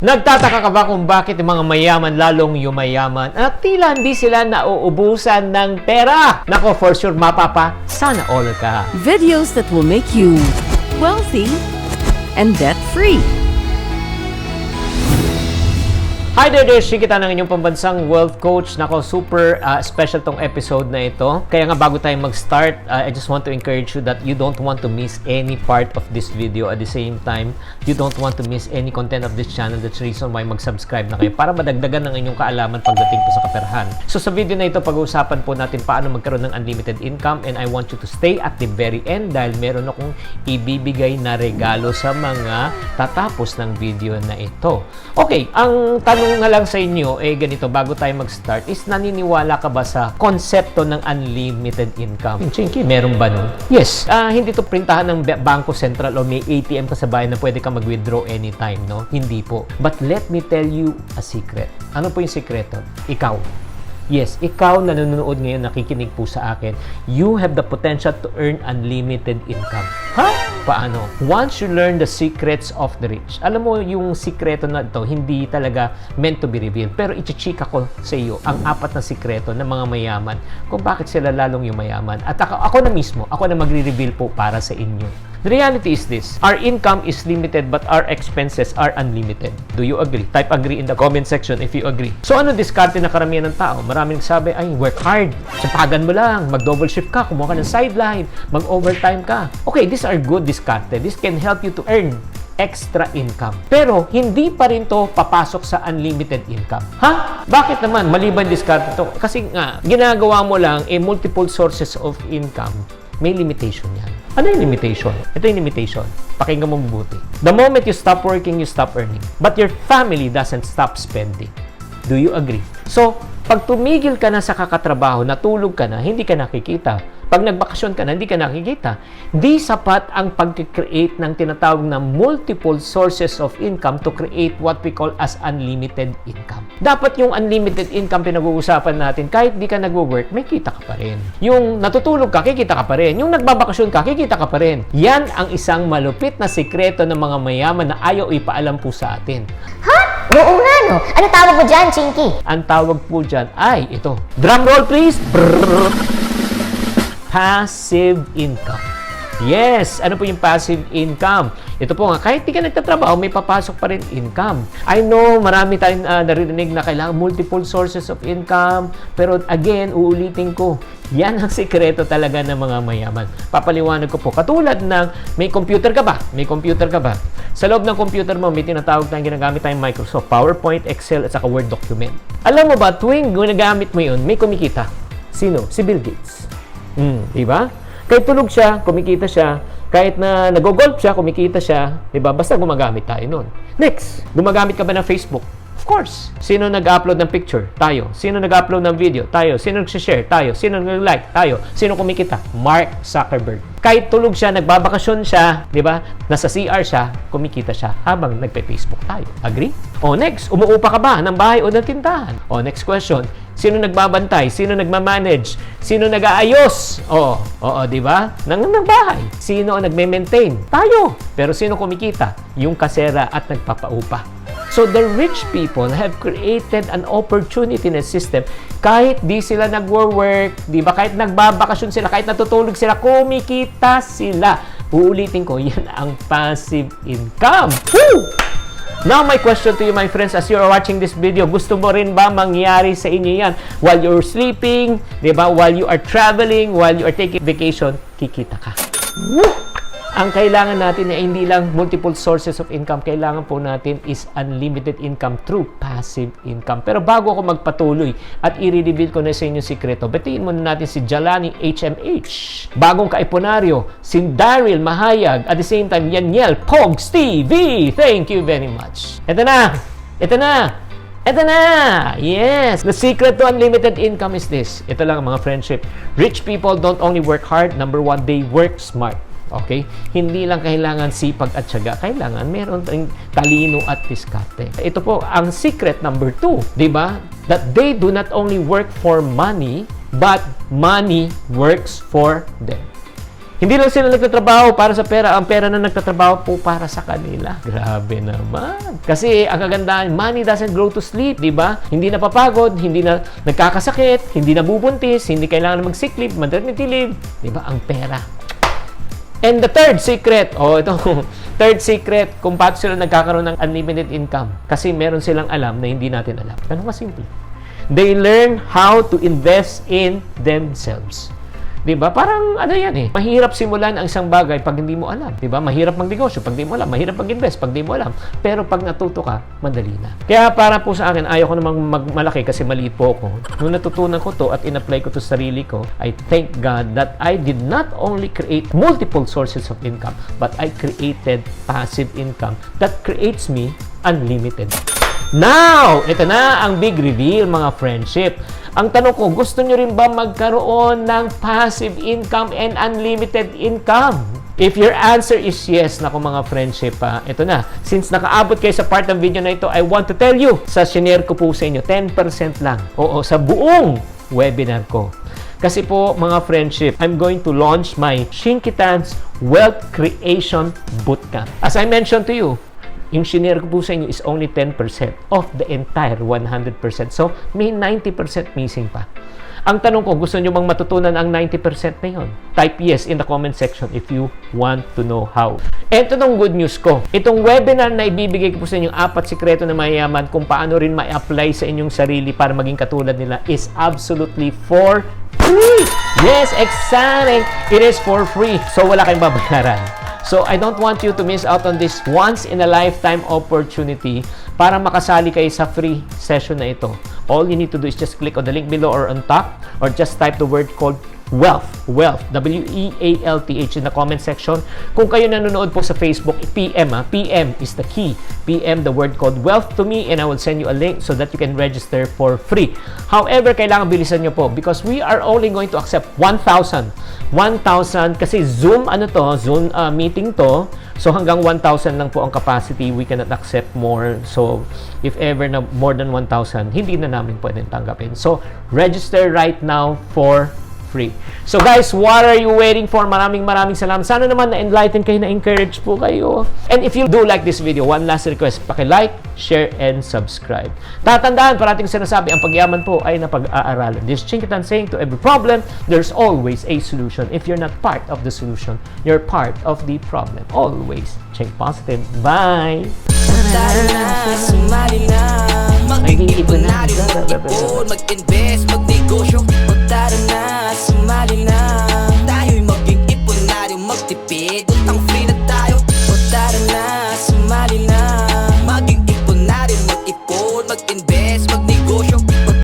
Nagtataka ka ba kung bakit yung mga mayaman lalong yumayaman at tila hindi sila nauubusan ng pera? Nako, for sure, mapapa, sana all ka. Videos that will make you wealthy and debt-free. Hi there, Shikita ng inyong pambansang wealth coach. Nako, super special tong episode na ito. Kaya nga bago tayo mag-start, I just want to encourage you that you don't want to miss any part of this video. At the same time, you don't want to miss any content of this channel. That's the reason why mag-subscribe na kayo para madagdagan ng inyong kaalaman pagdating po sa kaperahan. So sa video na ito, pag-uusapan po natin paano magkaroon ng unlimited income, and I want you to stay at the very end dahil meron akong ibibigay na regalo sa mga tatapos ng video na ito. Okay, ang tanong nga lang sa inyo, ganito, bago tayo mag-start, is naniniwala ka ba sa konsepto ng unlimited income? Chinky, meron ba nun? Yes, hindi to printahan ng Bangko Sentral o may ATM ka sa bahay na pwede ka mag-withdraw anytime, no? Hindi po. But let me tell you a secret. Ano po yung sekreto? Ikaw. Yes, ikaw na nanonood ngayon, nakikinig po sa akin, you have the potential to earn unlimited income. Ha? Paano? Once you learn the secrets of the rich. Alam mo, yung sikreto na ito, hindi talaga meant to be revealed. Pero ichichika ko sa iyo ang apat na sikreto ng mga mayaman kung bakit sila lalong yumayaman. At ako na mismo, ako na magre-reveal po para sa inyo. The reality is this: our income is limited but our expenses are unlimited. Do you agree? Type agree in the comment section if you agree. So ano diskarte na karamihan ng tao? Maraming sabi, ay, work hard. Sapagan mo lang, mag-double shift ka, kumuha ka ng sideline, mag-overtime ka. Okay, these are good diskarte. This can help you to earn extra income. Pero hindi pa rin to papasok sa unlimited income. Ha? Bakit naman? Maliban diskarte to. Kasi nga, ginagawa mo lang multiple sources of income. May limitation yan. Ano yung limitation? Ito yung limitation. Pakinggan mo mabuti. The moment you stop working, you stop earning. But your family doesn't stop spending. Do you agree? So, pag tumigil ka na sa kakatrabaho, natulog ka na, hindi ka nakikita. Pag nagbakasyon ka na, hindi ka nakikita. Di sapat ang pag-create ng tinatawag na multiple sources of income to create what we call as unlimited income. Dapat yung unlimited income pinag-uusapan natin, kahit di ka nagwo-work, may kita ka pa rin. Yung natutulog ka, kikita ka pa rin. Yung nagbabakasyon ka, kikita ka pa rin. Yan ang isang malupit na sikreto ng mga mayaman na ayaw ipaalam po sa atin. Ha? Oo nga, no? Ano tawag mo dyan, Chinky? Ang tawag po dyan ay ito. Drum roll, please! Brrr. Passive income. Yes! Ano po yung passive income? Ito po nga, kahit di ka nagtatrabaho, may papasok pa rin income. I know, marami tayong naririnig na kailangan multiple sources of income. Pero again, uulitin ko, yan ang sikreto talaga ng mga mayaman. Papaliwanag ko po. Katulad ng, may computer ka ba? May computer ka ba? Sa loob ng computer mo, may tinatawag tayong ginagamit tayong Microsoft, PowerPoint, Excel, at saka Word document. Alam mo ba, tuwing ginagamit mo yun, may kumikita. Sino? Si Bill Gates. Diba? Kahit tulog siya, kumikita siya. Kahit na nag-golf siya, kumikita siya. Diba? Basta gumagamit tayo nun. Next, gumagamit ka ba ng Facebook? Of course. Sino nag-upload ng picture? Tayo. Sino nag-upload ng video? Tayo. Sino nag-share? Tayo. Sino nag-like? Tayo. Sino kumikita? Mark Zuckerberg. Kahit tulog siya, nagbabakasyon siya, di ba? Nasa CR siya, kumikita siya habang nagpe-Facebook tayo. Agree? O next, umuupa ka ba ng bahay o ng tindahan? O next question, sino nagbabantay? Sino nagmamanage? Sino nag-aayos? Oo, di ba? Ng bahay. Sino ang nagme-maintain? Tayo. Pero sino kumikita? Yung kasera at nagpapaupa. So the rich people have created an opportunity na system. Kahit di sila nagwo-work, di ba? Kahit nagbabakasyon sila, kahit natutulog sila, kumikita sila. Uulitin ko, yan ang passive income. Woo! Now, my question to you, my friends, as you are watching this video, gusto mo rin ba mangyari sa inyo yan? While you're sleeping, di ba? While you are traveling, while you are taking vacation, kikita ka. Woo! Ang kailangan natin ay hindi lang multiple sources of income. Kailangan po natin is unlimited income through passive income. Pero bago ako magpatuloy at i-reveal ko na sa inyo sikreto, batiin muna natin si Jalani HMH, bagong kaiponaryo, si Daryl Mahayag, at the same time, Yaniel Pogs TV. Thank you very much. Ito na! Ito na! Ito na! Yes! The secret to unlimited income is this. Ito lang ang mga friendship. Rich people don't only work hard. Number one, they work smart. Okay? Hindi lang kailangan sipag at tiyaga. Kailangan meron tayong talino at diskarte. Ito po ang secret number 2. Diba? That they do not only work for money, but money works for them. Hindi lang sila nagtatrabaho para sa pera. Ang pera na nagtatrabaho po para sa kanila. Grabe naman. Kasi ang kagandahan, money doesn't grow to sleep, di ba? Hindi napapagod, hindi na nagkakasakit, hindi nabubuntis, hindi kailangan mag-sick leave, maternity leave. Di ba? Ang pera. And the third secret, ito, third secret, kung paano sila nagkakaroon ng unlimited income. Kasi meron silang alam na hindi natin alam. Ganun ka simple. They learn how to invest in themselves. Diba? Parang ano yan mahirap simulan ang isang bagay pag hindi mo alam. Diba? Mahirap magnegosyo pag hindi mo alam. Mahirap mag-invest pag hindi mo alam. Pero pag natuto ka, madali na. Kaya para po sa akin, ayaw ko namang magmalaki kasi maliit po ako. Nung natutunan ko to at in-apply ko to sa sarili ko, I thank God that I did not only create multiple sources of income, but I created passive income that creates me unlimited. Now, ito na ang big reveal, mga friendship. Ang tanong ko, gusto nyo rin ba magkaroon ng passive income and unlimited income? If your answer is yes, naku mga friendship, ito na. Since nakaabot kayo sa part ng video na ito, I want to tell you, sa shinare ko po sa inyo, 10% lang. Oo, sa buong webinar ko. Kasi po, mga friendship, I'm going to launch my Shinkitan's Wealth Creation Bootcamp. As I mentioned to you, yung shinare ko po sa inyo is only 10% of the entire 100%. So, may 90% missing pa. Ang tanong ko, gusto nyo bang matutunan ang 90% na yun? Type yes in the comment section if you want to know how. Ito tong good news ko. Itong webinar na ibibigay ko po sa inyo, 4 sikreto na mayayaman kung paano rin ma-apply sa inyong sarili para maging katulad nila is absolutely for free! Yes, exciting! It is for free. So, wala kayong babayaran. So, I don't want you to miss out on this once-in-a-lifetime opportunity para makasali kayo sa free session na ito. All you need to do is just click on the link below or on top or just type the word called WEALTH, W-E-A-L-T-H in the comment section. Kung kayo nanonood po sa Facebook, PM, PM is the key. PM the word called WEALTH to me and I will send you a link so that you can register for free. However, kailangan bilisan nyo po because we are only going to accept 1,000. 1,000 kasi Zoom meeting to. So hanggang 1,000 lang po ang capacity. We cannot accept more. So if ever na more than 1,000, hindi na namin pwedeng tanggapin. So register right now for free. So guys, what are you waiting for? Maraming salamat. Sana naman na-enlighten kayo, na-encourage po kayo. And if you do like this video, one last request, paki-like, share, and subscribe. Tatandaan, parating sinasabi, ang pagyaman po ay napag-aaralan. This Chinkitan saying, to every problem, there's always a solution. If you're not part of the solution, you're part of the problem. Always. Think positive. Bye! Mag-invest, magnegosyo, tara na, sumali na.